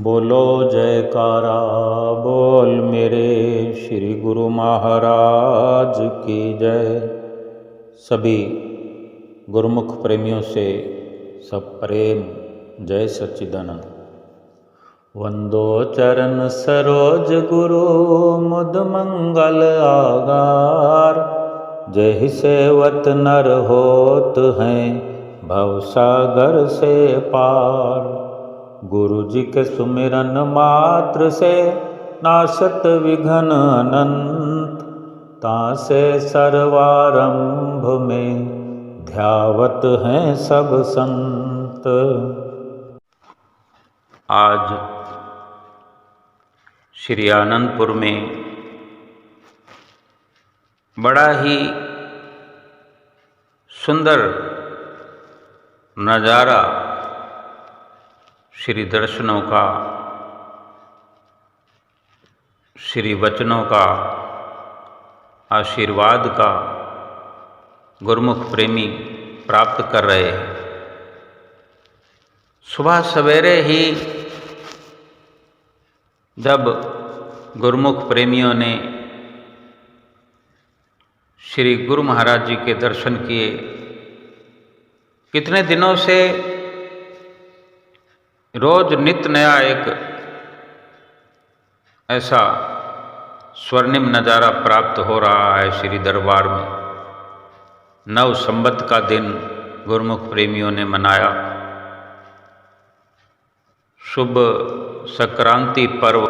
बोलो जयकारा बोल मेरे श्री गुरु महाराज की जय। सभी गुरुमुख प्रेमियों से सब प्रेम जय सच्चिदानंद। वंदो चरण सरोज गुरु मुद मंगल आगार। जय सेवत नर होत हैं भव सागर से पार। गुरु जी के सुमिरन मात्र से नाशत विघ्न अनंत। तासे सर्वारंभ में ध्यावत हैं सब संत। आज श्री आनंदपुर में बड़ा ही सुंदर नज़ारा श्री दर्शनों का, श्री वचनों का, आशीर्वाद का गुरुमुख प्रेमी प्राप्त कर रहे हैं। सुबह सवेरे ही जब गुरुमुख प्रेमियों ने श्री गुरु महाराज जी के दर्शन किए, कितने दिनों से रोज नित्य नया एक ऐसा स्वर्णिम नज़ारा प्राप्त हो रहा है श्री दरबार में। नव संवत का दिन गुरुमुख प्रेमियों ने मनाया। शुभ संक्रांति पर्व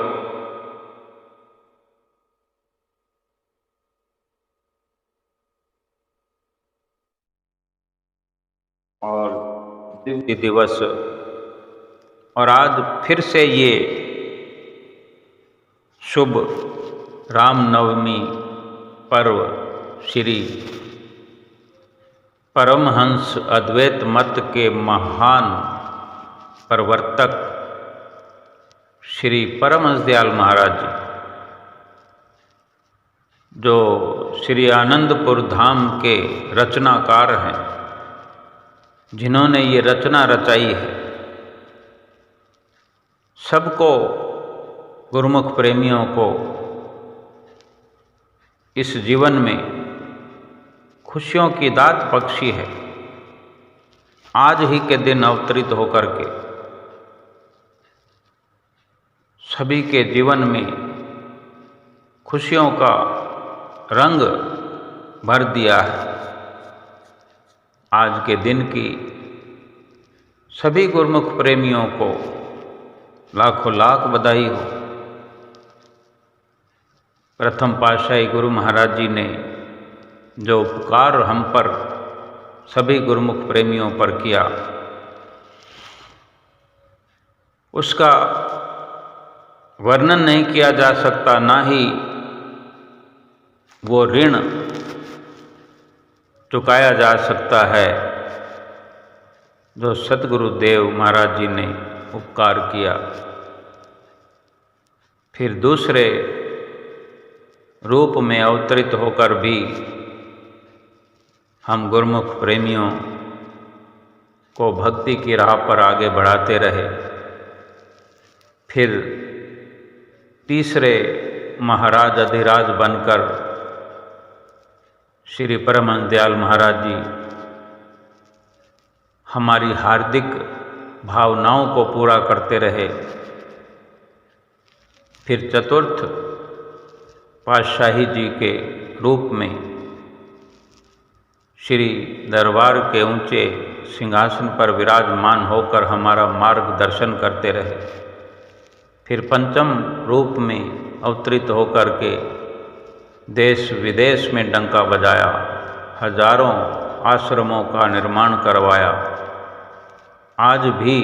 और दिव्य दिवस, और आज फिर से ये शुभ रामनवमी पर्व श्री परमहंस अद्वैत मत के महान प्रवर्तक श्री परमहंस दयाल महाराज जी, जो श्री आनंदपुर धाम के रचनाकार हैं, जिन्होंने ये रचना रचाई है, सबको गुरुमुख प्रेमियों को इस जीवन में खुशियों की दात बख्शी है। आज ही के दिन अवतरित होकर के सभी के जीवन में खुशियों का रंग भर दिया है। आज के दिन की सभी गुरुमुख प्रेमियों को लाखों लाख बधाई हो। प्रथम पातशाही गुरु महाराज जी ने जो उपकार हम पर सभी गुरुमुख प्रेमियों पर किया, उसका वर्णन नहीं किया जा सकता, ना ही वो ऋण चुकाया जा सकता है जो सतगुरुदेव महाराज जी ने उपकार किया। फिर दूसरे रूप में अवतरित होकर भी हम गुरुमुख प्रेमियों को भक्ति की राह पर आगे बढ़ाते रहे। फिर तीसरे महाराज अधिराज बनकर श्री परमहंस दयाल महाराज जी हमारी हार्दिक भावनाओं को पूरा करते रहे। फिर चतुर्थ पातशाही जी के रूप में श्री दरबार के ऊंचे सिंहासन पर विराजमान होकर हमारा मार्गदर्शन करते रहे। फिर पंचम रूप में अवतरित होकर के देश विदेश में डंका बजाया, हजारों आश्रमों का निर्माण करवाया। आज भी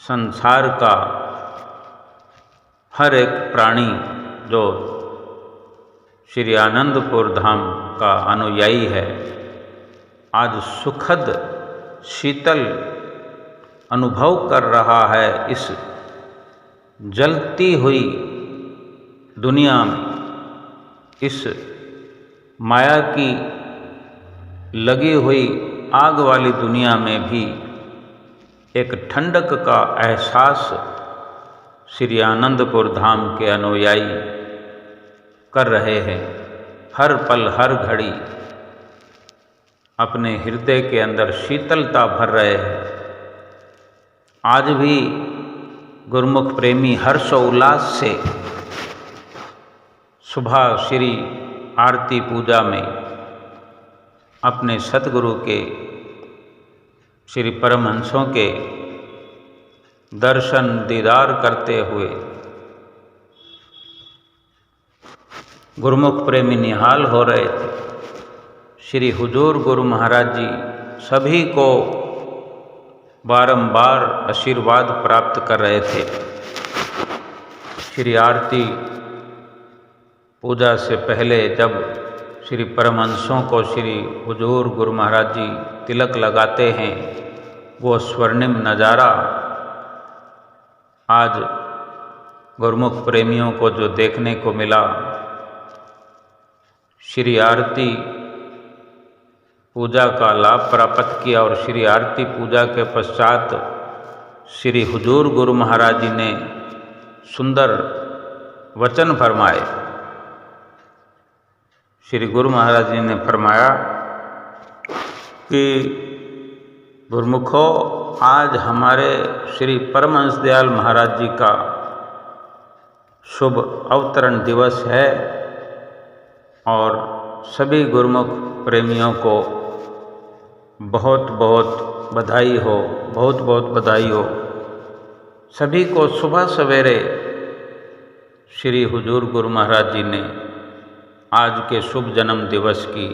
संसार का हर एक प्राणी जो श्री आनंदपुर धाम का अनुयायी है, आज सुखद शीतल अनुभव कर रहा है इस जलती हुई दुनिया में, इस माया की लगी हुई आग वाली दुनिया में भी एक ठंडक का एहसास श्री आनंदपुर धाम के अनुयायी कर रहे हैं। हर पल हर घड़ी अपने हृदय के अंदर शीतलता भर रहे हैं। आज भी गुरुमुख प्रेमी हर्षोल्लास से सुबह श्री आरती पूजा में अपने सतगुरु के श्री परमहंसों के दर्शन दीदार करते हुए गुरुमुख प्रेमी निहाल हो रहे थे। श्री हुजूर गुरु महाराज जी सभी को बारंबार आशीर्वाद प्राप्त कर रहे थे। श्री आरती पूजा से पहले जब श्री परमहंसों को श्री हुजूर गुरु महाराज जी तिलक लगाते हैं, वो स्वर्णिम नज़ारा आज गुरुमुख प्रेमियों को जो देखने को मिला। श्री आरती पूजा का लाभ प्राप्त किया और श्री आरती पूजा के पश्चात श्री हुजूर गुरु महाराज जी ने सुंदर वचन फरमाए। श्री गुरु महाराज जी ने फरमाया कि गुरुमुखों, आज हमारे श्री परमहंस दयाल महाराज जी का शुभ अवतरण दिवस है और सभी गुरुमुख प्रेमियों को बहुत बहुत बधाई हो, बहुत बहुत बधाई हो। सभी को सुबह सवेरे श्री हुजूर गुरु महाराज जी ने आज के शुभ जन्म दिवस की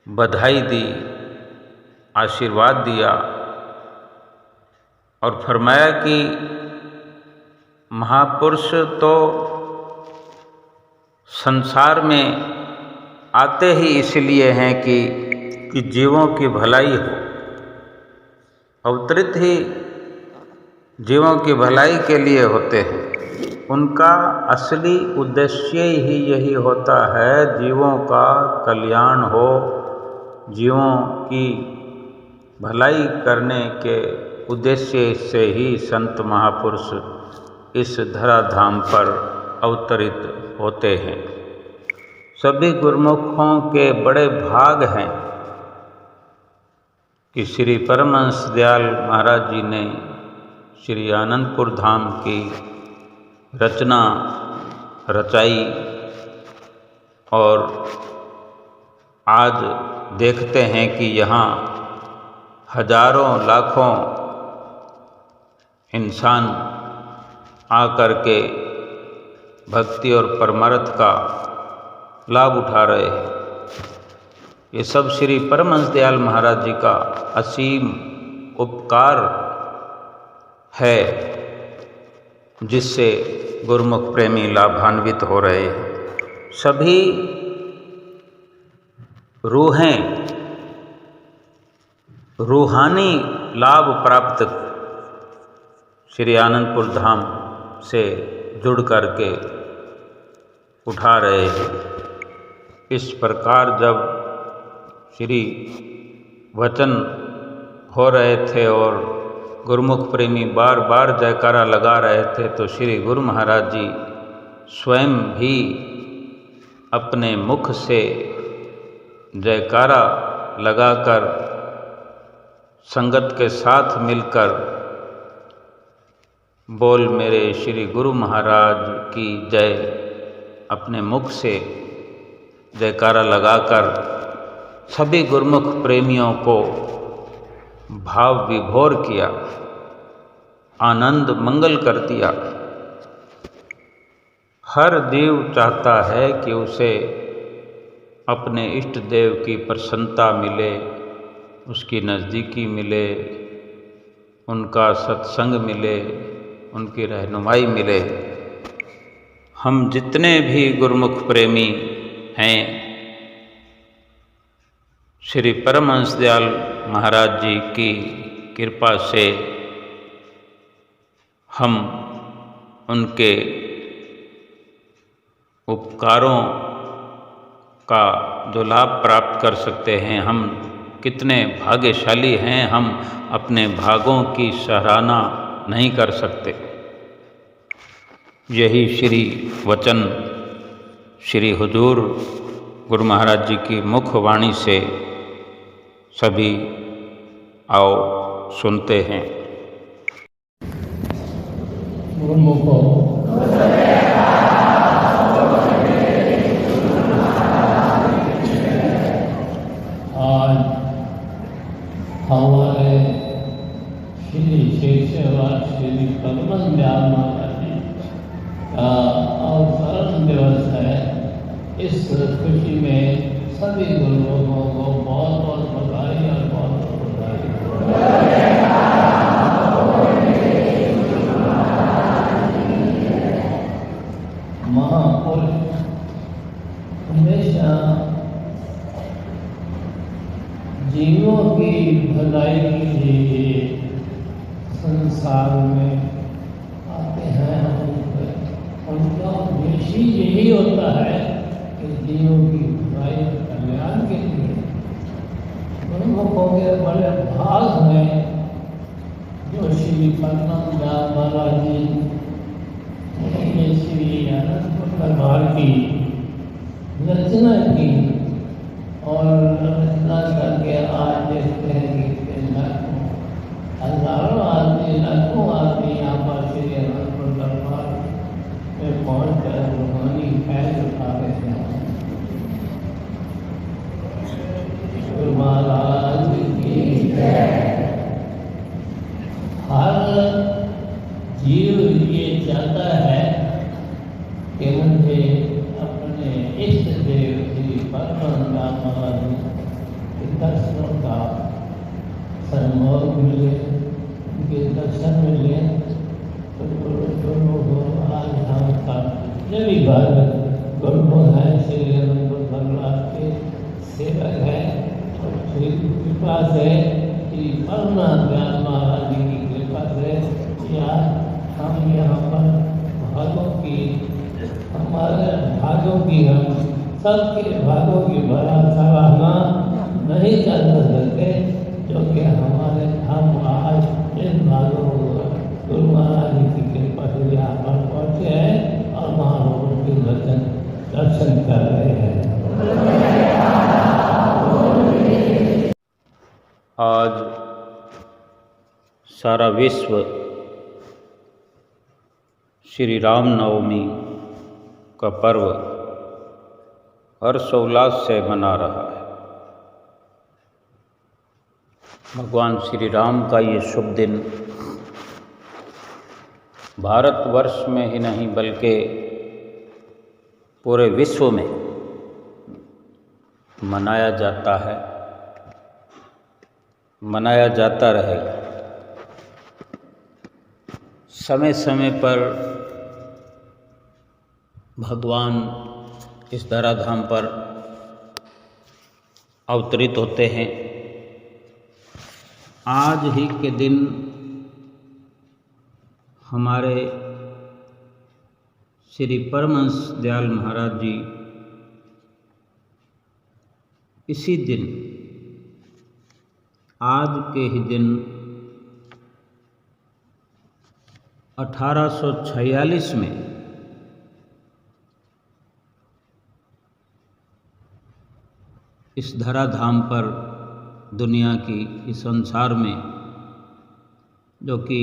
बधाई दी, आशीर्वाद दिया और फरमाया कि महापुरुष तो संसार में आते ही इसलिए हैं कि जीवों की भलाई हो। अवतरित ही जीवों की भलाई के लिए होते हैं। उनका असली उद्देश्य ही यही होता है, जीवों का कल्याण हो, जीवों की भलाई करने के उद्देश्य से ही संत महापुरुष इस धराधाम पर अवतरित होते हैं। सभी गुरुमुखों के बड़े भाग हैं कि श्री परमहंस दयाल महाराज जी ने श्री आनंदपुर धाम की रचना रचाई और आज देखते हैं कि यहाँ हजारों लाखों इंसान आकर के भक्ति और परमार्थ का लाभ उठा रहे हैं। ये सब श्री परमहंस दयाल महाराज जी का असीम उपकार है, जिससे गुरुमुख प्रेमी लाभान्वित हो रहे हैं। सभी रूहें रूहानी लाभ प्राप्त श्री आनंदपुर धाम से जुड़ करके उठा रहे हैं। इस प्रकार जब श्री वचन हो रहे थे और गुरुमुख प्रेमी बार बार जयकारा लगा रहे थे, तो श्री गुरु महाराज जी स्वयं भी अपने मुख से जयकारा लगाकर संगत के साथ मिलकर बोल मेरे श्री गुरु महाराज की जय अपने मुख से जयकारा लगाकर सभी गुरुमुख प्रेमियों को भाव विभोर किया, आनंद मंगल कर दिया। हर जीव चाहता है कि उसे अपने इष्ट देव की प्रसन्नता मिले, उसकी नज़दीकी मिले, उनका सत्संग मिले, उनकी रहनुमाई मिले। हम जितने भी गुरुमुख प्रेमी हैं, श्री परमहंस दयाल महाराज जी की कृपा से हम उनके उपकारों का जो लाभ प्राप्त कर सकते हैं, हम कितने भाग्यशाली हैं हम, अपने भागों की सराहना नहीं कर सकते। यही श्री वचन श्री हुजूर गुरु महाराज जी की मुख्य वाणी से सभी आओ सुनते हैं। आज हमारे श्री शेषवाद श्री परमन दयाल महाराज जी का अवतरण दिवस है। इस खुशी में सभी गुरुओं को बहुत बहुत बधाई और बहुत बहुत बधाई। महापुरुष हमेशा जीवों की भलाई के लिए संसार में आते हैं। उनका उद्देश्य यही होता है कि जीवों की भलाई और कल्याण के लिए। गुरुमुखों के बड़े भाग हैं जो श्री परमन दयाल महाराज जी ने श्री अनंतपुर दरबार की रचना की और रचना करके आज देखते हैं कि लाखों हजारों आदमी लाखों आदमी यहाँ पर श्री अनंतपुर दरबार में पहुँच कर रूहानी फैल उठा रहे हैं। गुरु महाराज की जय। हर जीव ये चाहता है कि मुझे अपने इष्ट देव श्री परमन दयाल महाराज के दर्शनों का सम्मान मिले, उनके दर्शन मिले। तो आज हम का सभी भारत गुरु हैं श्री अनंतपुर दरबार के सेवक हैं और श्री कृपा से श्री परमन दयाल महाराज जी की कृपा से या हम यहाँ पर भागों की हमारे भागों की हम सबके भागों की बड़ा सराहना नहीं कर सकते, जो कि हमारे हम आज इन भागों गुरु महाराज जी की कृपा से यहाँ पर पहुँचे हैं और महालोगों के दर्शन कर रहे हैं। आज सारा विश्व श्री राम नवमी का पर्व हर्षोल्लास से मना रहा है। भगवान श्री राम का ये शुभ दिन भारतवर्ष में ही नहीं बल्कि पूरे विश्व में मनाया जाता है, मनाया जाता रहेगा। समय समय पर भगवान इस धराधाम पर अवतरित होते हैं। आज ही के दिन हमारे श्री परमहंस दयाल महाराज जी इसी दिन, आज के ही दिन 1846 में इस धराधाम पर दुनिया की इस संसार में, जो कि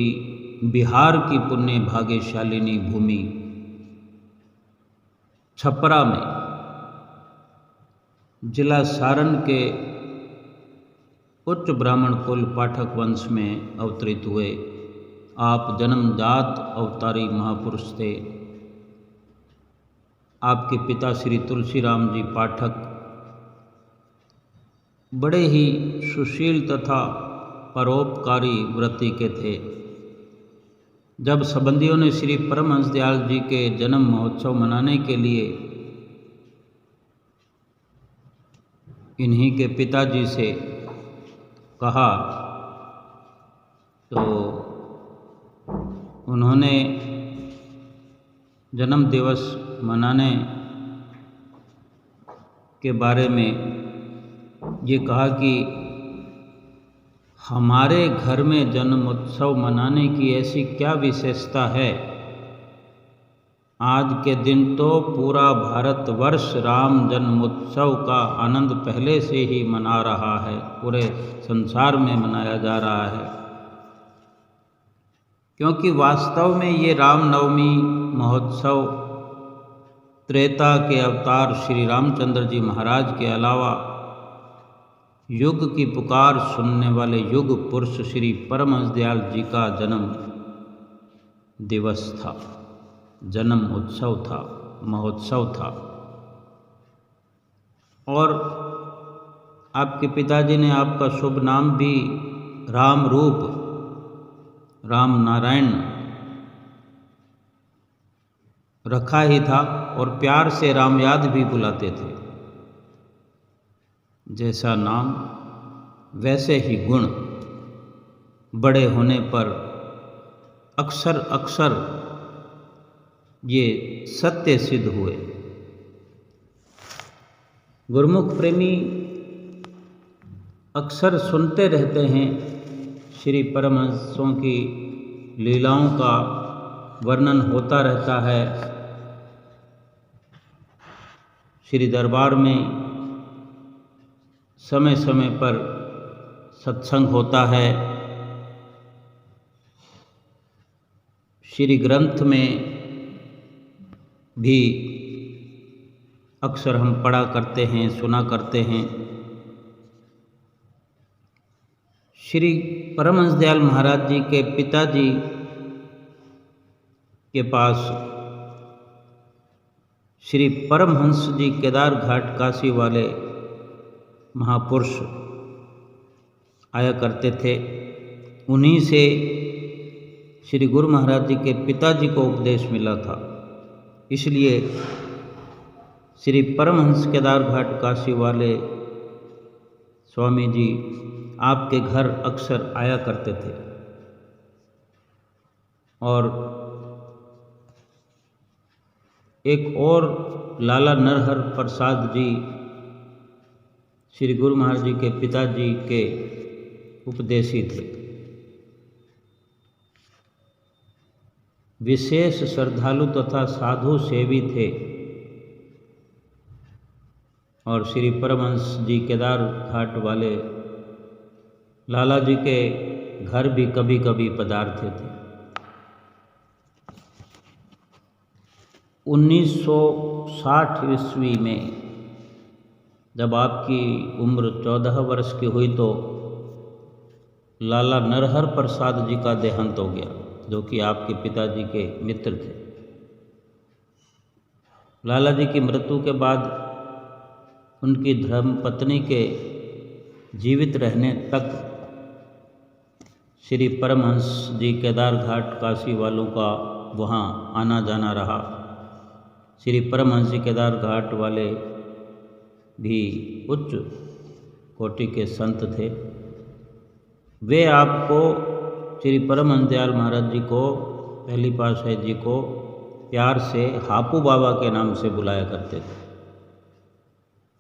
बिहार की पुण्य भाग्यशालिनी भूमि छपरा में जिला सारण के उच्च ब्राह्मण कुल पाठक वंश में अवतरित हुए। आप जन्मजात अवतारी महापुरुष थे। आपके पिता श्री तुलसीराम जी पाठक बड़े ही सुशील तथा परोपकारी वृत्ति के थे। जब संबंधियों ने श्री परमहंस दयाल जी के जन्म महोत्सव मनाने के लिए इन्हीं के पिताजी से कहा तो उन्होंने जन्म दिवस मनाने के बारे में ये कहा कि हमारे घर में जन्मोत्सव मनाने की ऐसी क्या विशेषता है? आज के दिन तो पूरा भारतवर्ष राम जन्मोत्सव का आनंद पहले से ही मना रहा है, पूरे संसार में मनाया जा रहा है, क्योंकि वास्तव में ये रामनवमी महोत्सव त्रेता के अवतार श्री रामचंद्र जी महाराज के अलावा युग की पुकार सुनने वाले युग पुरुष श्री परमहंस दयाल जी का जन्म दिवस था, जन्म उत्सव था, महोत्सव था। और आपके पिताजी ने आपका शुभ नाम भी राम रूप, राम नारायण रखा ही था और प्यार से राम याद भी बुलाते थे। जैसा नाम वैसे ही गुण, बड़े होने पर अक्सर अक्सर ये सत्य सिद्ध हुए। गुरुमुख प्रेमी अक्सर सुनते रहते हैं श्री परमहंसों की लीलाओं का वर्णन होता रहता है, श्री दरबार में समय समय पर सत्संग होता है, श्री ग्रंथ में भी अक्सर हम पढ़ा करते हैं, सुना करते हैं। श्री परमहंस दयाल महाराज जी के पिताजी के पास श्री परमहंस जी केदार घाट काशी वाले महापुरुष आया करते थे। उन्हीं से श्री गुरु महाराज जी के पिताजी को उपदेश मिला था, इसलिए श्री परमहंस केदार घाट काशी वाले स्वामी जी आपके घर अक्सर आया करते थे। और एक और लाला नरहर प्रसाद जी श्री गुरु महाराज जी के पिताजी के उपदेशी थे। विशेष श्रद्धालु तथा साधु सेवी थे और श्री परमहंस जी केदार घाट वाले लाला जी के घर भी कभी कभी पधारते थे। 1960 ईस्वी में जब आपकी उम्र 14 वर्ष की हुई तो लाला नरहर प्रसाद जी का देहांत हो गया, जो कि आपके पिताजी के मित्र थे। लाला जी की मृत्यु के बाद उनकी धर्मपत्नी के जीवित रहने तक श्री परमहंस जी केदार घाट काशी वालों का वहाँ आना जाना रहा। श्री परमहंस जी केदार घाट वाले भी उच्च कोटि के संत थे। वे आपको श्री परमहंस दयाल महाराज जी को, पहली पातशाही जी को प्यार से हापू बाबा के नाम से बुलाया करते थे।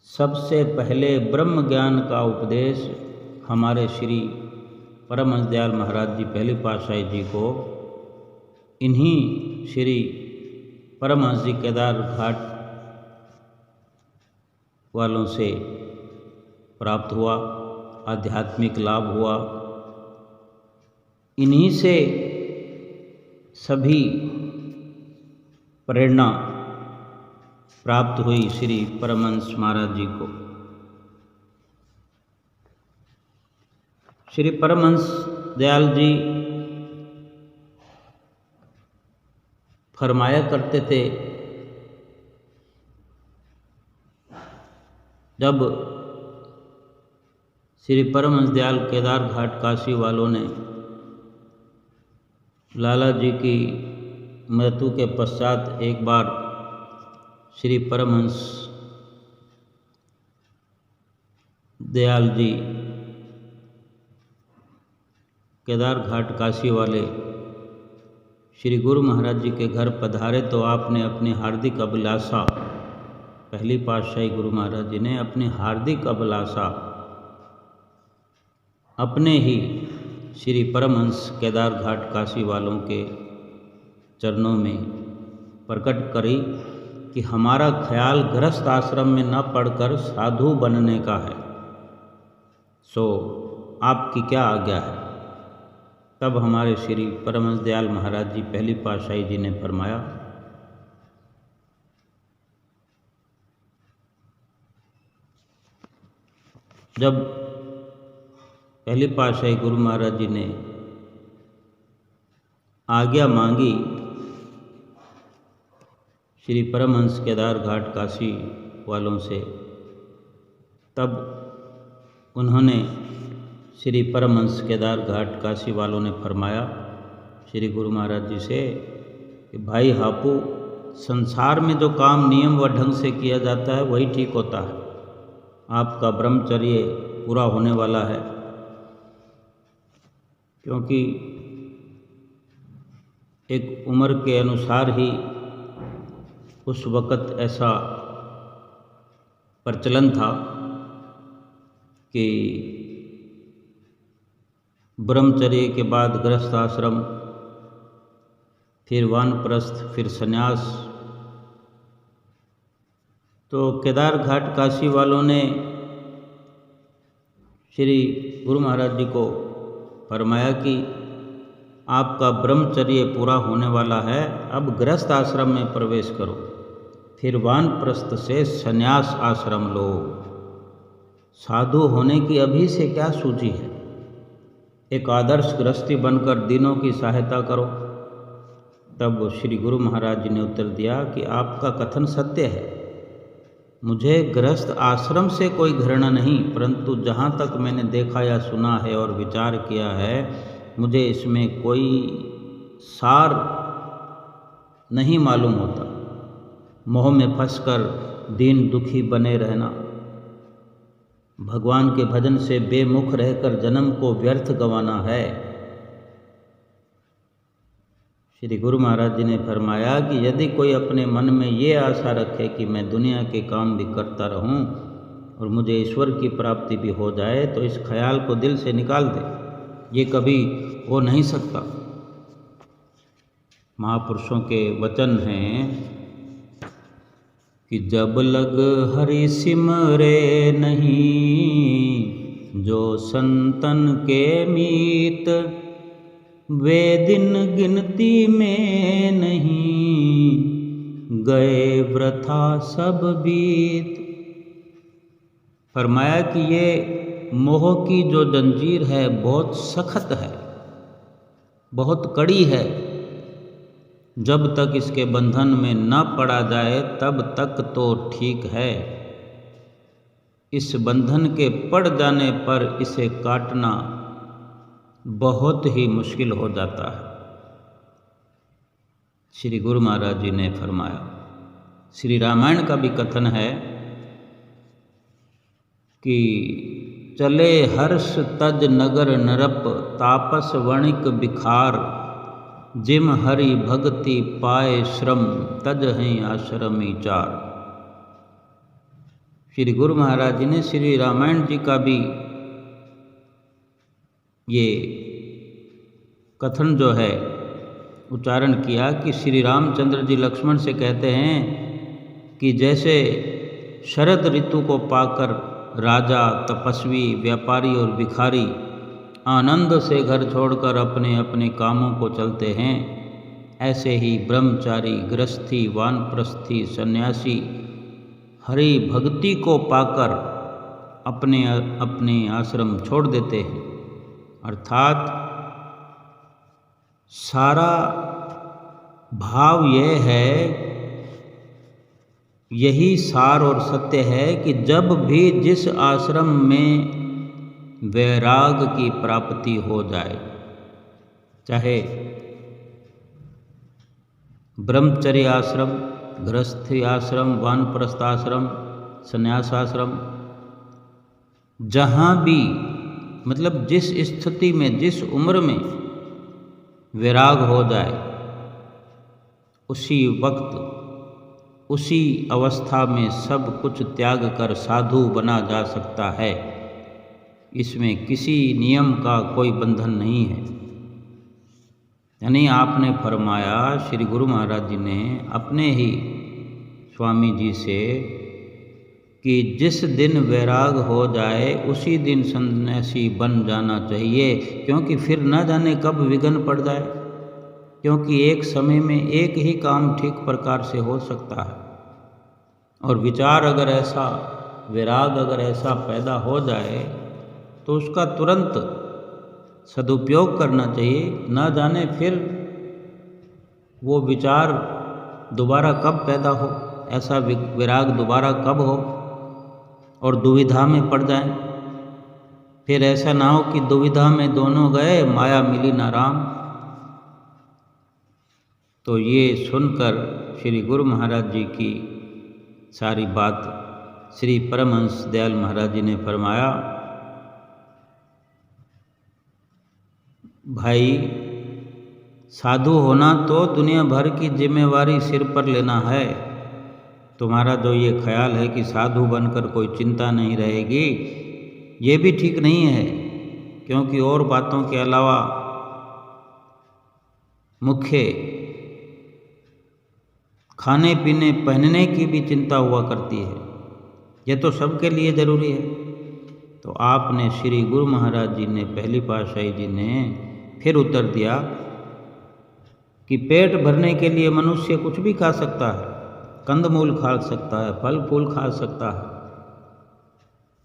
सबसे पहले ब्रह्म ज्ञान का उपदेश हमारे श्री परमहंस दयाल महाराज जी पहली पातशाही जी को इन्हीं श्री परमहंस जी केदार घाट वालों से प्राप्त हुआ, आध्यात्मिक लाभ हुआ। इन्हीं से सभी प्रेरणा प्राप्त हुई श्री परमहंस महाराज जी को। श्री परमहंस दयाल जी फरमाया करते थे, जब श्री परमहंस दयाल केदार घाट काशी वालों ने लाला जी की मृत्यु के पश्चात एक बार श्री परमहंस दयाल जी केदार घाट काशी वाले श्री गुरु महाराज जी के घर पधारे तो आपने अपनी हार्दिक अभिलाषा, पहली पातशाही गुरु महाराज जी ने अपनी हार्दिक अभिलाषा अपने ही श्री परमहंस केदार घाट काशी वालों के चरणों में प्रकट करी कि हमारा ख्याल गृहस्थ आश्रम में न पढ़कर साधु बनने का है, सो आपकी क्या आज्ञा है। तब हमारे श्री परमहंस दयाल महाराज जी पहली पातशाही जी ने फरमाया, जब पहली पातशाही गुरु महाराज जी ने आज्ञा मांगी श्री परमहंस केदार घाट काशी वालों से, तब उन्होंने श्री परमहंस केदार घाट काशी वालों ने फरमाया श्री गुरु महाराज जी से कि भाई हापू, संसार में जो काम नियम व ढंग से किया जाता है वही ठीक होता है। आपका ब्रह्मचर्य पूरा होने वाला है, क्योंकि एक उम्र के अनुसार ही उस वक़्त ऐसा प्रचलन था कि ब्रह्मचर्य के बाद गृहस्थ आश्रम, फिर वानप्रस्थ, फिर संन्यास। तो केदार घाट काशी वालों ने श्री गुरु महाराज जी को फरमाया कि आपका ब्रह्मचर्य पूरा होने वाला है, अब गृहस्थ आश्रम में प्रवेश करो, फिर वानप्रस्थ से संन्यास आश्रम लो। साधु होने की अभी से क्या सूझी है, एक आदर्श गृहस्थी बनकर दीनों की सहायता करो। तब श्री गुरु महाराज जी ने उत्तर दिया कि आपका कथन सत्य है, मुझे गृहस्थ आश्रम से कोई घृणा नहीं, परंतु जहाँ तक मैंने देखा या सुना है और विचार किया है, मुझे इसमें कोई सार नहीं मालूम होता। मोह में फंसकर दीन दुखी बने रहना, भगवान के भजन से बेमुख रहकर जन्म को व्यर्थ गंवाना है। श्री गुरु महाराज जी ने फरमाया कि यदि कोई अपने मन में ये आशा रखे कि मैं दुनिया के काम भी करता रहूं और मुझे ईश्वर की प्राप्ति भी हो जाए, तो इस ख्याल को दिल से निकाल दे, ये कभी हो नहीं सकता। महापुरुषों के वचन हैं कि जब लग हरि सिमरे नहीं, जो संतन के मीत, वे दिन गिनती में नहीं, गए वृथा सब बीत। फरमाया कि ये मोह की जो जंजीर है बहुत सख्त है, बहुत कड़ी है। जब तक इसके बंधन में न पड़ा जाए तब तक तो ठीक है, इस बंधन के पड़ जाने पर इसे काटना बहुत ही मुश्किल हो जाता है। श्री गुरु महाराज जी ने फरमाया, श्री रामायण का भी कथन है कि चले हर्ष तज नगर नरप, तापस वणिक बिखार, जिम हरि भक्ति पाए श्रम, तज हैं आश्रमी चार। श्री गुरु महाराज जी ने श्री रामायण जी का भी ये कथन जो है उच्चारण किया कि श्री रामचंद्र जी लक्ष्मण से कहते हैं कि जैसे शरद ऋतु को पाकर राजा, तपस्वी, व्यापारी और भिखारी आनंद से घर छोड़कर अपने अपने कामों को चलते हैं, ऐसे ही ब्रह्मचारी, गृहस्थी, वानप्रस्थी, सन्यासी हरि भक्ति को पाकर अपने अपने आश्रम छोड़ देते हैं। अर्थात सारा भाव यह है, यही सार और सत्य है कि जब भी जिस आश्रम में वैराग की प्राप्ति हो जाए, चाहे ब्रह्मचर्य आश्रम, गृहस्थी आश्रम, वानप्रस्थ आश्रम, संन्यास आश्रम, जहाँ भी मतलब जिस स्थिति में, जिस उम्र में वैराग हो जाए, उसी वक्त, उसी अवस्था में सब कुछ त्याग कर साधु बना जा सकता है। इसमें किसी नियम का कोई बंधन नहीं है। यानी आपने फरमाया, श्री गुरु महाराज जी ने अपने ही स्वामी जी से, कि जिस दिन वैराग हो जाए उसी दिन सन्यासी बन जाना चाहिए, क्योंकि फिर न जाने कब विघ्न पड़ जाए, क्योंकि एक समय में एक ही काम ठीक प्रकार से हो सकता है। और विचार अगर ऐसा, वैराग अगर ऐसा पैदा हो जाए तो उसका तुरंत सदुपयोग करना चाहिए। न जाने फिर वो विचार दोबारा कब पैदा हो, ऐसा विराग दोबारा कब हो और दुविधा में पड़ जाएं। फिर ऐसा ना हो कि दुविधा में दोनों गए, माया मिली ना राम। तो ये सुनकर श्री गुरु महाराज जी की सारी बात श्री परमहंस दयाल महाराज जी ने फरमाया, भाई साधु होना तो दुनिया भर की जिम्मेवारी सिर पर लेना है। तुम्हारा जो ये ख्याल है कि साधु बनकर कोई चिंता नहीं रहेगी, ये भी ठीक नहीं है, क्योंकि और बातों के अलावा मुख्य खाने पीने पहनने की भी चिंता हुआ करती है। ये तो सबके लिए ज़रूरी है। तो आपने श्री गुरु महाराज जी ने, पहली पातशाही जी ने फिर उत्तर दिया कि पेट भरने के लिए मनुष्य कुछ भी खा सकता है, कंदमूल खा सकता है, फल फूल खा सकता है,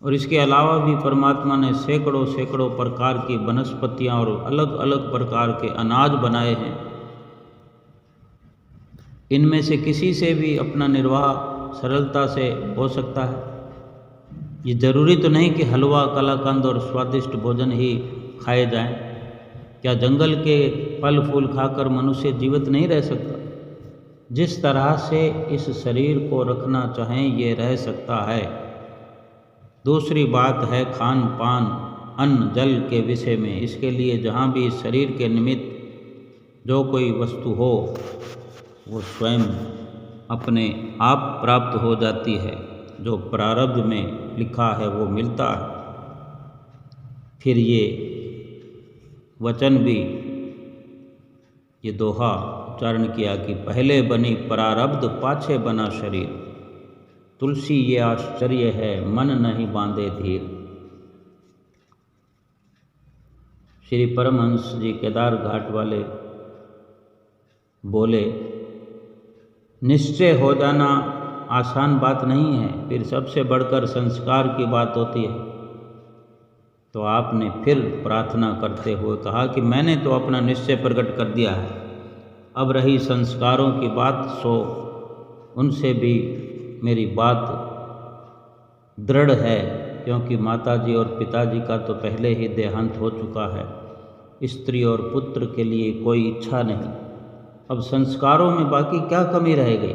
और इसके अलावा भी परमात्मा ने सैकड़ों सैकड़ों प्रकार की वनस्पतियाँ और अलग अलग प्रकार के अनाज बनाए हैं। इनमें से किसी से भी अपना निर्वाह सरलता से हो सकता है। ये ज़रूरी तो नहीं कि हलवा, कलाकंद और स्वादिष्ट भोजन ही खाए जाएं। क्या जंगल के फल फूल खाकर मनुष्य जीवित नहीं रह सकता? जिस तरह से इस शरीर को रखना चाहें ये रह सकता है। दूसरी बात है खान पान, अन्न जल के विषय में। इसके लिए जहाँ भी इस शरीर के निमित्त जो कोई वस्तु हो वो स्वयं अपने आप प्राप्त हो जाती है। जो प्रारब्ध में लिखा है वो मिलता है। फिर ये वचन भी, ये दोहा उच्चारण किया कि पहले बनी प्रारब्ध पाछे बना शरीर, तुलसी ये आश्चर्य है मन नहीं बांधे धीर। श्री परमहंस जी केदार घाट वाले बोले, निश्चय हो जाना आसान बात नहीं है, फिर सबसे बढ़कर संस्कार की बात होती है। तो आपने फिर प्रार्थना करते हुए कहा कि मैंने तो अपना निश्चय प्रकट कर दिया है, अब रही संस्कारों की बात, सो उनसे भी मेरी बात दृढ़ है, क्योंकि माताजी और पिताजी का तो पहले ही देहांत हो चुका है। स्त्री और पुत्र के लिए कोई इच्छा नहीं। अब संस्कारों में बाकी क्या कमी रह गई?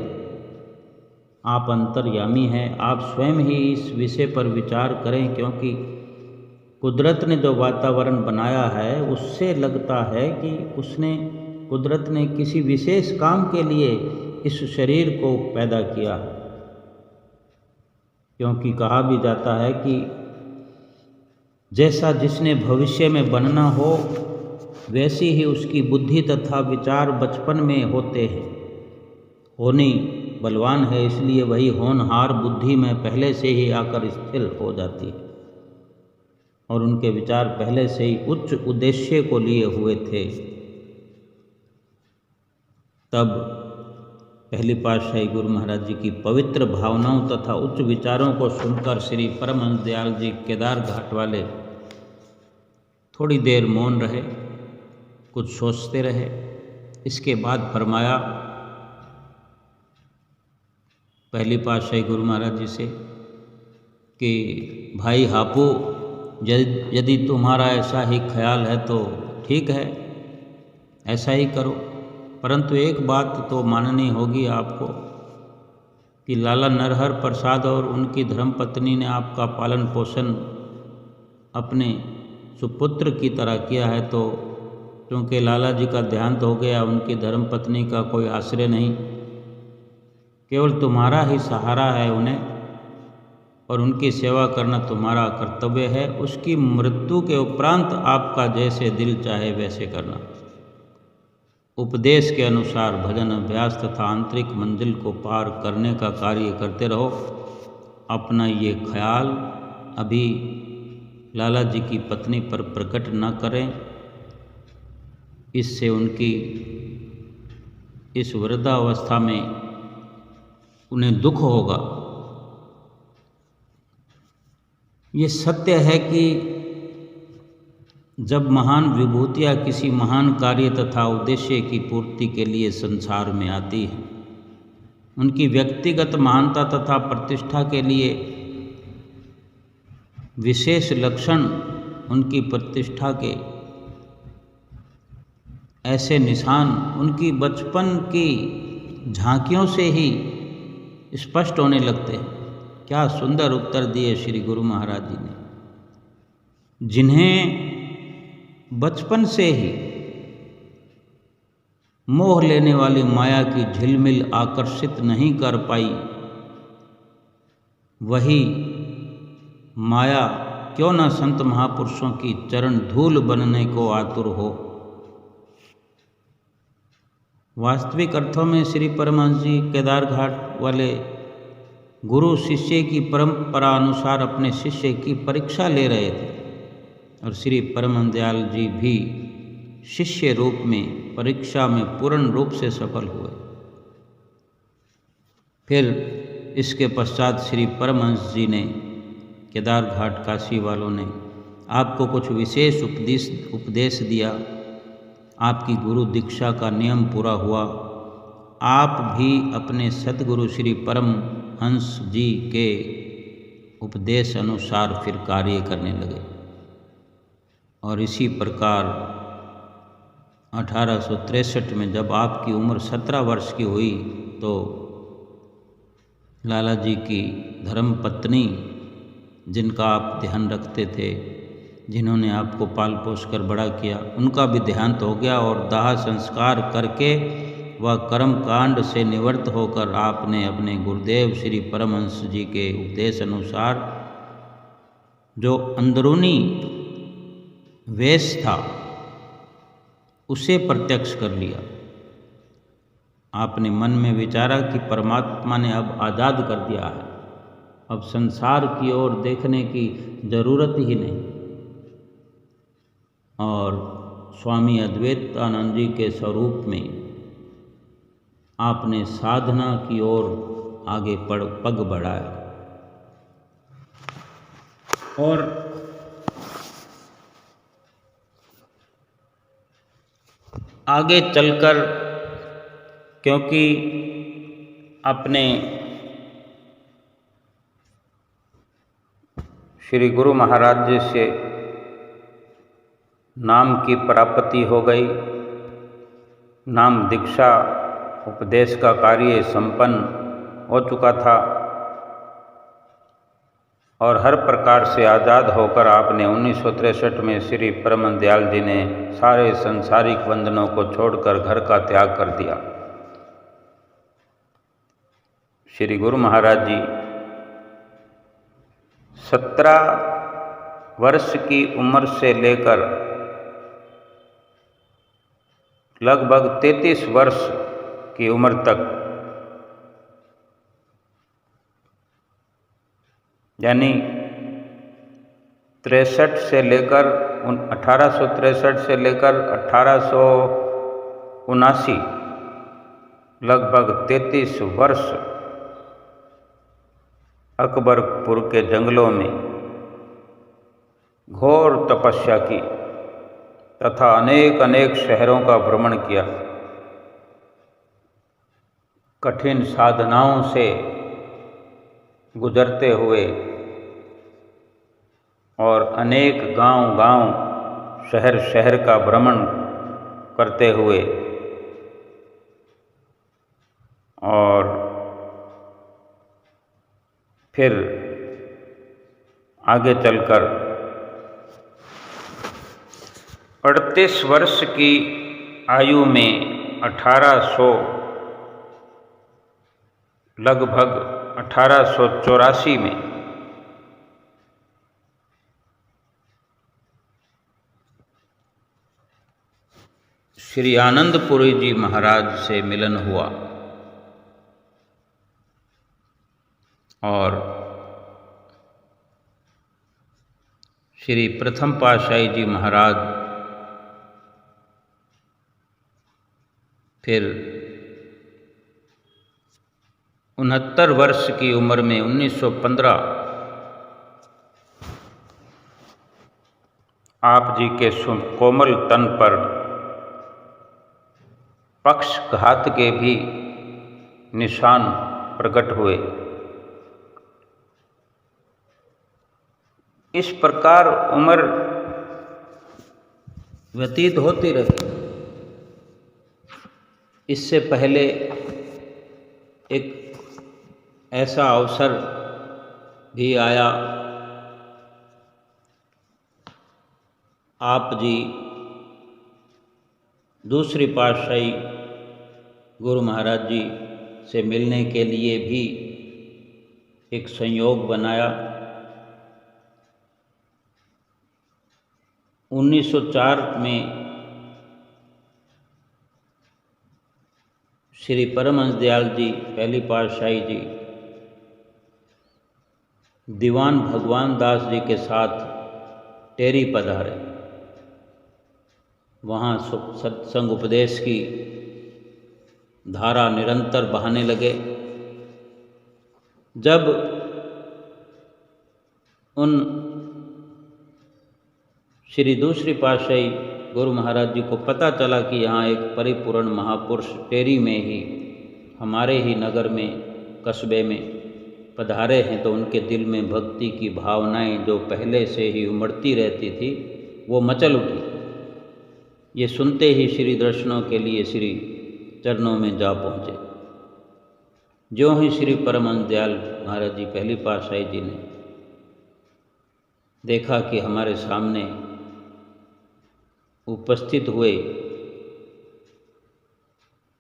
आप अंतर्यामी हैं, आप स्वयं ही इस विषय पर विचार करें, क्योंकि कुदरत ने जो वातावरण बनाया है उससे लगता है कि कुदरत ने किसी विशेष काम के लिए इस शरीर को पैदा किया है। क्योंकि कहा भी जाता है कि जैसा जिसने भविष्य में बनना हो वैसी ही उसकी बुद्धि तथा विचार बचपन में होते हैं। होनी बलवान है, इसलिए वही होनहार बुद्धि में पहले से ही आकर स्थिर हो जाती है, और उनके विचार पहले से ही उच्च उद्देश्य को लिए हुए थे। तब पहली पातशाही गुरु महाराज जी की पवित्र भावनाओं तथा उच्च विचारों को सुनकर श्री परमहंस दयाल जी केदार घाट वाले थोड़ी देर मौन रहे, कुछ सोचते रहे। इसके बाद फरमाया पहली पातशाही गुरु महाराज जी से कि भाई हापू, यदि तुम्हारा ऐसा ही ख्याल है तो ठीक है, ऐसा ही करो, परंतु एक बात तो माननी होगी आपको कि लाला नरहर प्रसाद और उनकी धर्मपत्नी ने आपका पालन पोषण अपने सुपुत्र की तरह किया है। तो क्योंकि लाला जी का देहांत हो गया, उनकी धर्मपत्नी का कोई आश्रय नहीं, केवल तुम्हारा ही सहारा है उन्हें। और उनकी सेवा करना तुम्हारा कर्तव्य है। उसकी मृत्यु के उपरांत आपका जैसे दिल चाहे वैसे करना। उपदेश के अनुसार भजन अभ्यास तथा आंतरिक मंजिल को पार करने का कार्य करते रहो। अपना ये ख्याल अभी लाला जी की पत्नी पर प्रकट न करें, इससे उनकी इस वृद्धावस्था में उन्हें दुख होगा। ये सत्य है कि जब महान विभूतियाँ किसी महान कार्य तथा उद्देश्य की पूर्ति के लिए संसार में आती हैं, उनकी व्यक्तिगत महानता तथा प्रतिष्ठा के लिए विशेष लक्षण, उनकी प्रतिष्ठा के ऐसे निशान उनकी बचपन की झांकियों से ही स्पष्ट होने लगते हैं। क्या सुंदर उत्तर दिए श्री गुरु महाराज जी ने, जिन्हें बचपन से ही मोह लेने वाली माया की झिलमिल आकर्षित नहीं कर पाई, वही माया क्यों न संत महापुरुषों की चरण धूल बनने को आतुर हो। वास्तविक अर्थों में श्री परमहंस जी केदार घाट वाले गुरु शिष्य की परंपरा अनुसार अपने शिष्य की परीक्षा ले रहे थे, और श्री परमहंस दयाल जी भी शिष्य रूप में परीक्षा में पूर्ण रूप से सफल हुए। फिर इसके पश्चात श्री परमहंस जी ने, केदार घाट काशी वालों ने आपको कुछ विशेष उपदेश दिया। आपकी गुरु दीक्षा का नियम पूरा हुआ। आप भी अपने सद्गुरु श्री परमहंस जी के उपदेश अनुसार फिर कार्य करने लगे, और इसी प्रकार 1863 में जब आपकी उम्र 17 वर्ष की हुई तो लाला जी की धर्मपत्नी, जिनका आप ध्यान रखते थे, जिन्होंने आपको पाल पोस कर बड़ा किया, उनका भी देहांत हो गया, और दाह संस्कार करके वह कर्म कांड से निवृत्त होकर आपने अपने गुरुदेव श्री परमहंस जी के उपदेश अनुसार जो अंदरूनी वेश था उसे प्रत्यक्ष कर लिया। आपने मन में विचारा कि परमात्मा ने अब आज़ाद कर दिया है, अब संसार की ओर देखने की जरूरत ही नहीं, और स्वामी अद्वैतानंद जी के स्वरूप में आपने साधना की ओर आगे पग बढ़ाया। और आगे चलकर, क्योंकि अपने श्री गुरु महाराज जी से नाम की प्राप्ति हो गई, नाम दीक्षा उपदेश का कार्य संपन्न हो चुका था, और हर प्रकार से आज़ाद होकर आपने 1963 में श्री परमहंस दयाल जी ने सारे संसारिक बंधनों को छोड़कर घर का त्याग कर दिया। श्री गुरु महाराज जी 17 वर्ष की उम्र से लेकर लगभग 33 वर्ष की उम्र तक, यानी 1863 से लेकर 1879 लगभग 33 वर्ष अकबरपुर के जंगलों में घोर तपस्या की तथा अनेक शहरों का भ्रमण किया। कठिन साधनाओं से गुजरते हुए और अनेक गांव शहर का भ्रमण करते हुए, और फिर आगे चलकर 38 वर्ष की आयु में लगभग 1884 में श्री आनंदपुरी जी महाराज से मिलन हुआ और श्री प्रथम पातशाही जी महाराज फिर 69 वर्ष की उम्र में 1915 आप जी के कोमल तन पर पक्षघात के भी निशान प्रकट हुए। इस प्रकार उम्र व्यतीत होती रही। इससे पहले एक ऐसा अवसर भी आया, आप जी दूसरी पातशाही गुरु महाराज जी से मिलने के लिए भी एक संयोग बनाया। 1904 में श्री परमहंस दयाल जी पहली पातशाही जी दीवान भगवान दास जी के साथ टेरी पधारे। वहाँ सत्संग उपदेश की धारा निरंतर बहाने लगे। जब उन श्री दूसरी पातशाही गुरु महाराज जी को पता चला कि यहाँ एक परिपूर्ण महापुरुष टेरी में ही हमारे ही नगर में कस्बे में पधारे हैं, तो उनके दिल में भक्ति की भावनाएं जो पहले से ही उमड़ती रहती थी वो मचल उठी। ये सुनते ही श्री दर्शनों के लिए श्री चरणों में जा पहुँचे। ज्यों ही श्री परमहंस दयाल महाराज जी पहली पातशाही जी ने देखा कि हमारे सामने उपस्थित हुए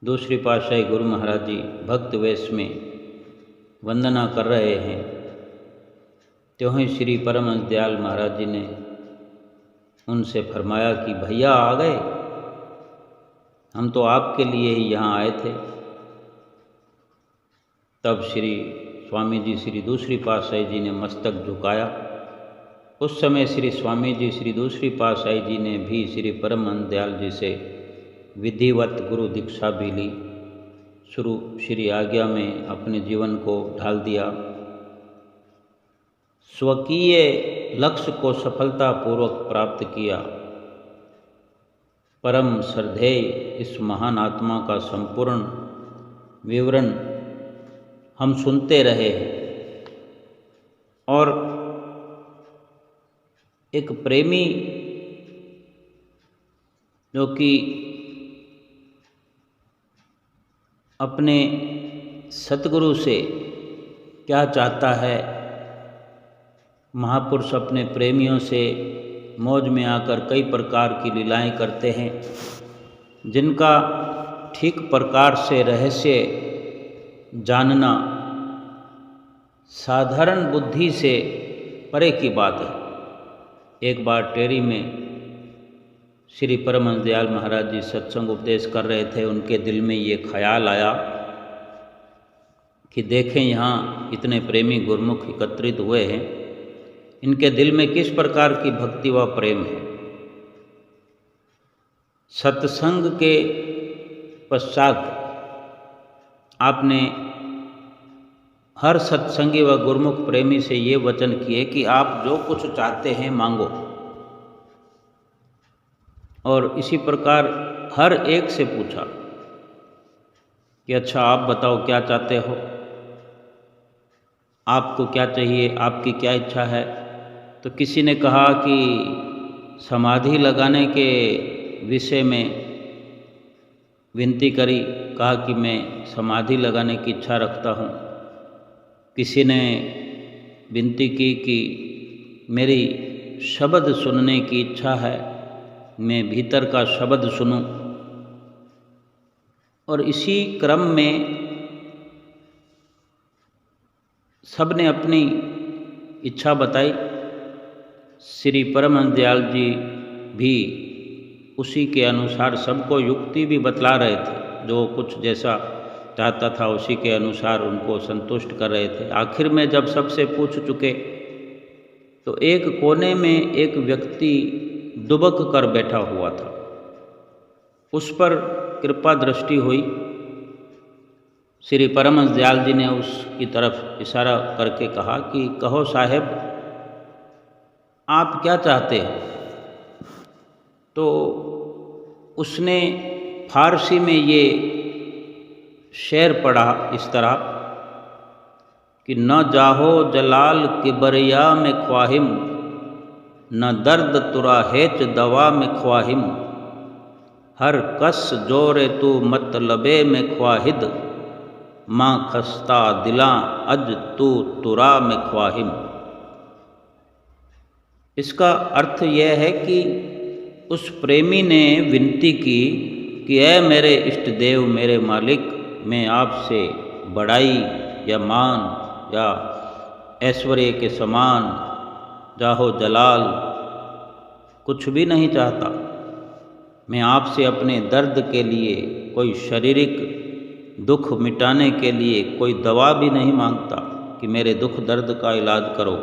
दूसरी पातशाही गुरु महाराज जी भक्त वेश में वंदना कर रहे हैं, त्यों ही श्री परमहंस दयाल महाराज जी ने उनसे फरमाया कि भैया आ गए, हम तो आपके लिए ही यहाँ आए थे। तब श्री स्वामी जी श्री दूसरी पातशाही जी ने मस्तक झुकाया। उस समय श्री स्वामी जी श्री दूसरी पातशाही जी ने भी श्री परमहंस दयाल जी से विधिवत गुरु दीक्षा भी ली। शुरू श्री आज्ञा में अपने जीवन को ढाल दिया। स्वकीय लक्ष्य को सफलतापूर्वक प्राप्त किया। परम श्रद्धेय इस महान आत्मा का संपूर्ण विवरण हम सुनते रहे हैं और एक प्रेमी जो कि अपने सतगुरु से क्या चाहता है, महापुरुष अपने प्रेमियों से मौज में आकर कई प्रकार की लीलाएं करते हैं, जिनका ठीक प्रकार से रहस्य जानना साधारण बुद्धि से परे की बात है। एक बार टेरी में श्री परमहंस दयाल महाराज जी सत्संग उपदेश कर रहे थे। उनके दिल में ये ख्याल आया कि देखें यहाँ इतने प्रेमी गुरुमुख एकत्रित हुए हैं, इनके दिल में किस प्रकार की भक्ति व प्रेम है। सत्संग के पश्चात आपने हर सत्संगी व गुरुमुख प्रेमी से ये वचन किए कि आप जो कुछ चाहते हैं मांगो, और इसी प्रकार हर एक से पूछा कि अच्छा आप बताओ क्या चाहते हो, आपको क्या चाहिए, आपकी क्या इच्छा है। तो किसी ने कहा कि समाधि लगाने के विषय में विनती करी, कहा कि मैं समाधि लगाने की इच्छा रखता हूँ। किसी ने विनती की कि मेरी शब्द सुनने की इच्छा है, मैं भीतर का शब्द सुनूं। और इसी क्रम में सब ने अपनी इच्छा बताई। श्री परमहंस दयाल जी भी उसी के अनुसार सबको युक्ति भी बतला रहे थे, जो कुछ जैसा चाहता था उसी के अनुसार उनको संतुष्ट कर रहे थे। आखिर में जब सबसे पूछ चुके तो एक कोने में एक व्यक्ति दुबक कर बैठा हुआ था। उस पर कृपा दृष्टि हुई। श्री परमहंस दयाल जी ने उसकी तरफ इशारा करके कहा कि कहो साहेब, आप क्या चाहते हैं? तो उसने फारसी में ये शेर पढ़ा इस तरह कि न जाहो जलाल किबरिया में ख्वाहिम, न दर्द तुरा हेच दवा में ख्वाहिम, हर कस जोरे तू मतलबे में ख्वाहिद, माँ खस्ता दिला अज तू तुरा में ख्वाहिम। इसका अर्थ यह है कि उस प्रेमी ने विनती की कि ऐ मेरे इष्ट देव, मेरे मालिक, मैं आपसे बड़ाई या मान या ऐश्वर्य के समान जाहो जलाल कुछ भी नहीं चाहता। मैं आपसे अपने दर्द के लिए, कोई शारीरिक दुख मिटाने के लिए कोई दवा भी नहीं मांगता कि मेरे दुख दर्द का इलाज करो,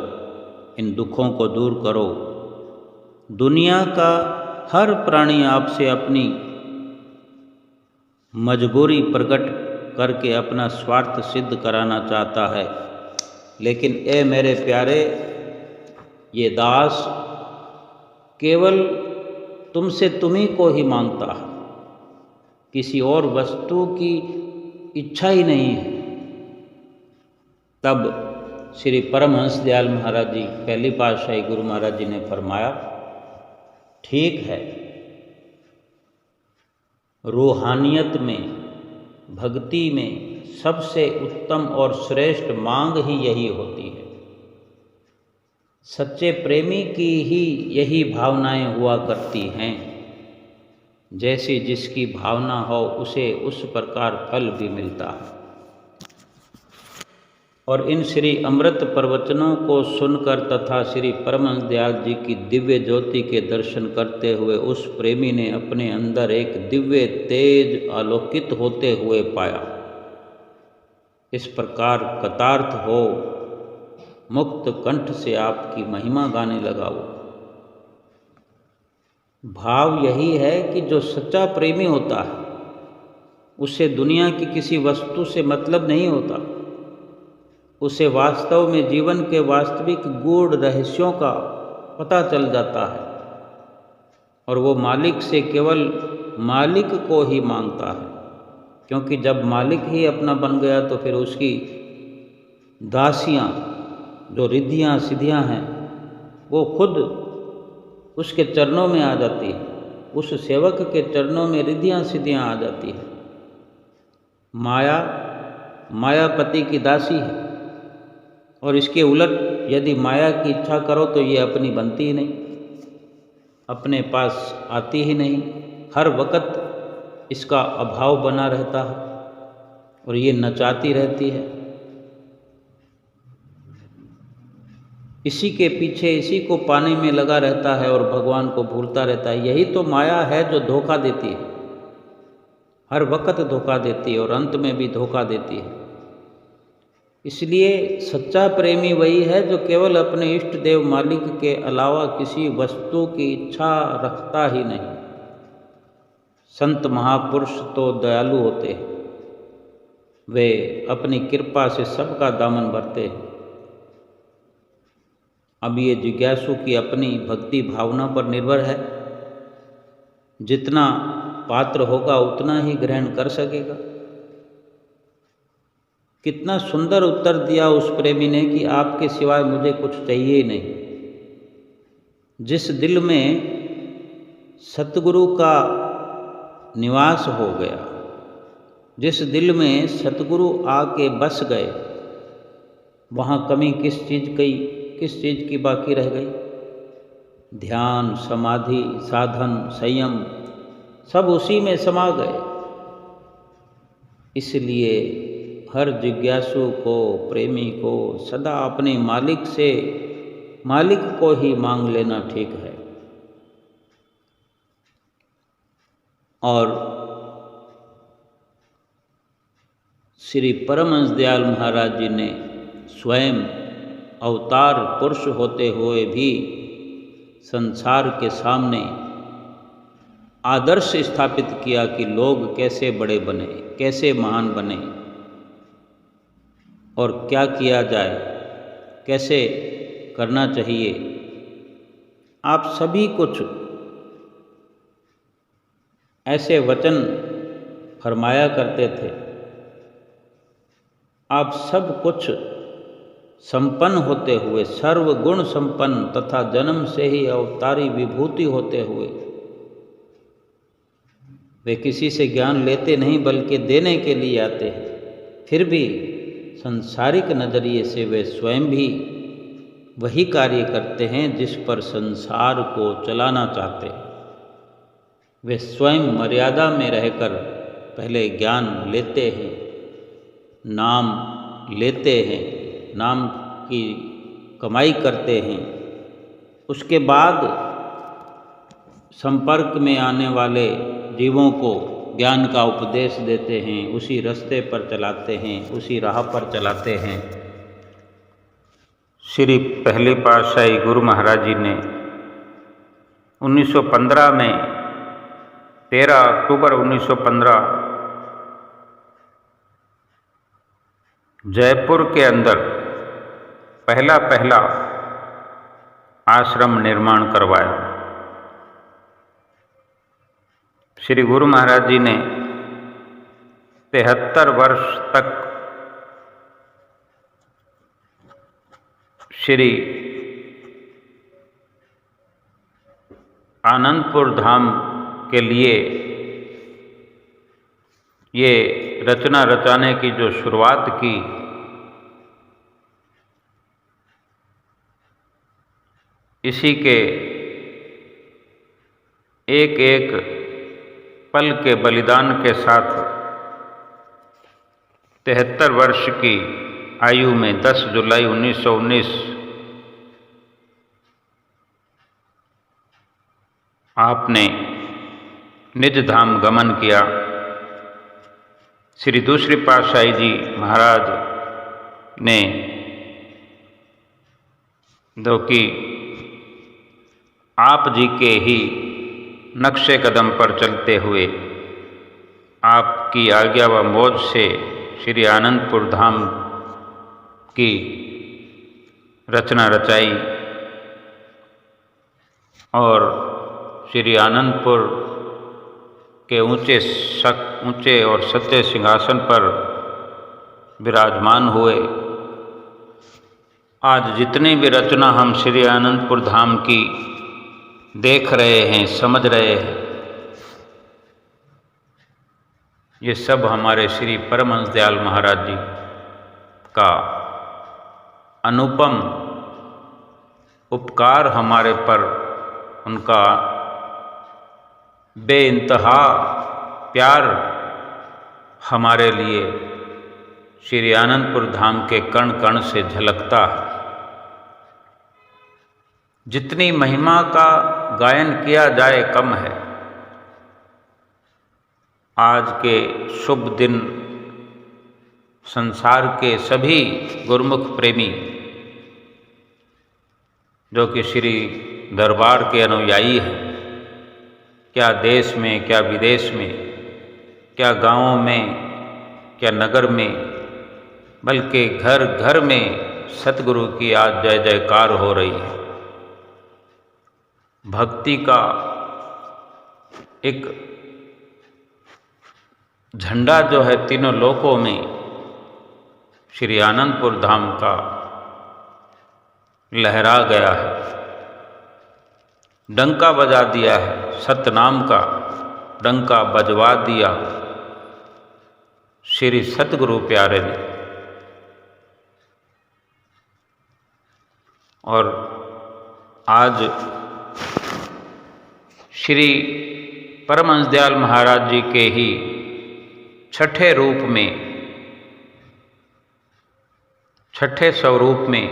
इन दुखों को दूर करो। दुनिया का हर प्राणी आपसे अपनी मजबूरी प्रकट करके अपना स्वार्थ सिद्ध कराना चाहता है, लेकिन ए मेरे प्यारे, ये दास केवल तुमसे तुम्ही को ही मांगता है, किसी और वस्तु की इच्छा ही नहीं है। तब श्री परमहंस दयाल महाराज जी, पहली पातशाही गुरु महाराज जी ने फरमाया, ठीक है, रूहानियत में, भक्ति में सबसे उत्तम और श्रेष्ठ मांग ही यही होती है। सच्चे प्रेमी की ही यही भावनाएं हुआ करती हैं। जैसी जिसकी भावना हो उसे उस प्रकार फल भी मिलता है। और इन श्री अमृत प्रवचनों को सुनकर तथा श्री परमहंस दयाल जी की दिव्य ज्योति के दर्शन करते हुए उस प्रेमी ने अपने अंदर एक दिव्य तेज आलोकित होते हुए पाया। इस प्रकार कतार्थ हो मुक्त कंठ से आपकी महिमा गाने लगा। वो भाव यही है कि जो सच्चा प्रेमी होता है उसे दुनिया की किसी वस्तु से मतलब नहीं होता। उसे वास्तव में जीवन के वास्तविक गूढ़ रहस्यों का पता चल जाता है और वो मालिक से केवल मालिक को ही मांगता है, क्योंकि जब मालिक ही अपना बन गया तो फिर उसकी दासियाँ जो रिद्धियाँ सिद्धियाँ हैं वो खुद उसके चरणों में आ जाती है। उस सेवक के चरणों में रिद्धियाँ सिद्धियाँ आ जाती है। माया मायापति की दासी है और इसके उलट यदि माया की इच्छा करो तो ये अपनी बनती ही नहीं, अपने पास आती ही नहीं। हर वक्त इसका अभाव बना रहता है और ये नचाती रहती है। इसी के पीछे, इसी को पाने में लगा रहता है और भगवान को भूलता रहता है। यही तो माया है जो धोखा देती है, हर वक्त धोखा देती है और अंत में भी धोखा देती है। इसलिए सच्चा प्रेमी वही है जो केवल अपने इष्ट देव मालिक के अलावा किसी वस्तु की इच्छा रखता ही नहीं। संत महापुरुष तो दयालु होते हैं, वे अपनी कृपा से सबका दामन भरते हैं। अब ये जिज्ञासु की अपनी भक्ति भावना पर निर्भर है। जितना पात्र होगा उतना ही ग्रहण कर सकेगा। कितना सुंदर उत्तर दिया उस प्रेमी ने कि आपके सिवाय मुझे कुछ चाहिए ही नहीं। जिस दिल में सतगुरु का निवास हो गया, जिस दिल में सतगुरु आके बस गए, वहाँ कमी किस चीज़ की बाकी रह गई? ध्यान, समाधि, साधन, संयम सब उसी में समा गए। इसलिए हर जिज्ञासु को, प्रेमी को सदा अपने मालिक को ही मांग लेना ठीक है। और श्री परमहंस दयाल महाराज जी ने स्वयं अवतार पुरुष होते हुए भी संसार के सामने आदर्श स्थापित किया कि लोग कैसे बड़े बने, कैसे महान बने और क्या किया जाए, कैसे करना चाहिए। आप सभी कुछ ऐसे वचन फरमाया करते थे। आप सब कुछ संपन्न होते हुए, सर्वगुण संपन्न तथा जन्म से ही अवतारी विभूति होते हुए, वे किसी से ज्ञान लेते नहीं बल्कि देने के लिए आते हैं। फिर भी सांसारिक नज़रिए से वे स्वयं भी वही कार्य करते हैं जिस पर संसार को चलाना चाहते हैं। वे स्वयं मर्यादा में रहकर पहले ज्ञान लेते हैं, नाम लेते हैं, नाम की कमाई करते हैं, उसके बाद संपर्क में आने वाले जीवों को ज्ञान का उपदेश देते हैं, उसी रास्ते पर चलाते हैं, उसी राह पर चलाते हैं। श्री पहले पातशाही गुरु महाराज जी ने 1915 में 13 अक्टूबर 1915 जयपुर के अंदर पहला आश्रम निर्माण करवाया। श्री गुरु महाराज जी ने 73 वर्ष तक श्री आनंदपुर धाम के लिए ये रचना रचाने की जो शुरुआत की, इसी के एक एक पल के बलिदान के साथ 73 वर्ष की आयु में 10 जुलाई 1919 आपने निज धाम गमन किया। श्री दूसरी पातशाही जी महाराज ने जो कि आप जी के ही नक्शे कदम पर चलते हुए आपकी आज्ञा व मौज से श्री आनंदपुर धाम की रचना रचाई और श्री आनंदपुर के ऊंचे और सत्य सिंहासन पर विराजमान हुए। आज जितनी भी रचना हम श्री आनंदपुर धाम की देख रहे हैं, समझ रहे हैं, ये सब हमारे श्री परमहंस दयाल महाराज जी का अनुपम उपकार हमारे पर, उनका बेइंतहा प्यार हमारे लिए श्री आनंदपुर धाम के कण कण से झलकता है। जितनी महिमा का गायन किया जाए कम है। आज के शुभ दिन संसार के सभी गुरुमुख प्रेमी जो कि श्री दरबार के अनुयायी हैं, क्या देश में, क्या विदेश में, क्या गांवों में, क्या नगर में, बल्कि घर घर में सतगुरु की आज जय जयकार हो रही है। भक्ति का एक झंडा जो है तीनों लोकों में श्री आनंदपुर धाम का लहरा गया है, डंका बजा दिया है, सतनाम का डंका बजवा दिया श्री सतगुरु प्यारे ने। और आज श्री परमहंस दयाल महाराज जी के ही छठे रूप में, छठे स्वरूप में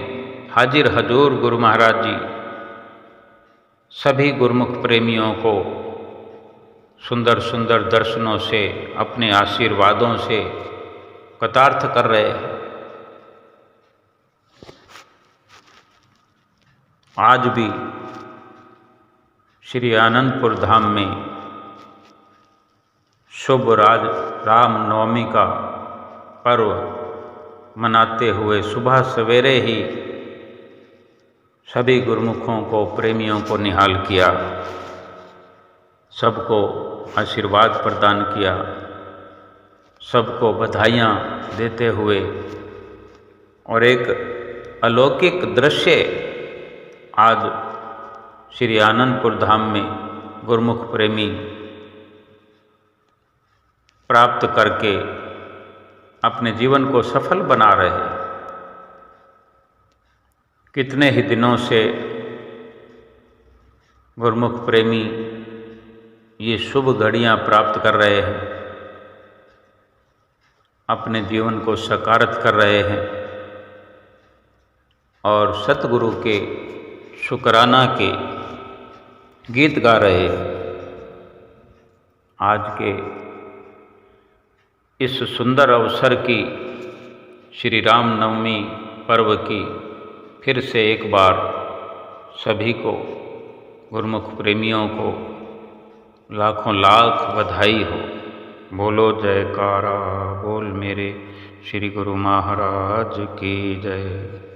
हाजिर हजूर गुरु महाराज जी सभी गुरुमुख प्रेमियों को सुंदर सुंदर दर्शनों से, अपने आशीर्वादों से कृतार्थ कर रहे हैं। आज भी श्री आनंदपुर धाम में शुभ रामनवमी का पर्व मनाते हुए सुबह सवेरे ही सभी गुरुमुखों को, प्रेमियों को निहाल किया, सबको आशीर्वाद प्रदान किया, सबको बधाइयाँ देते हुए, और एक अलौकिक दृश्य आज श्री आनंदपुर धाम में गुरुमुख प्रेमी प्राप्त करके अपने जीवन को सफल बना रहे हैं। कितने ही दिनों से गुरुमुख प्रेमी ये शुभ घड़ियाँ प्राप्त कर रहे हैं, अपने जीवन को साकारत कर रहे हैं और सतगुरु के शुकराना के गीत गा रहे हैं। आज के इस सुंदर अवसर की, श्री रामनवमी पर्व की, फिर से एक बार सभी को, गुरुमुख प्रेमियों को लाखों लाख बधाई हो। बोलो जयकारा बोल मेरे श्री गुरु महाराज की जय।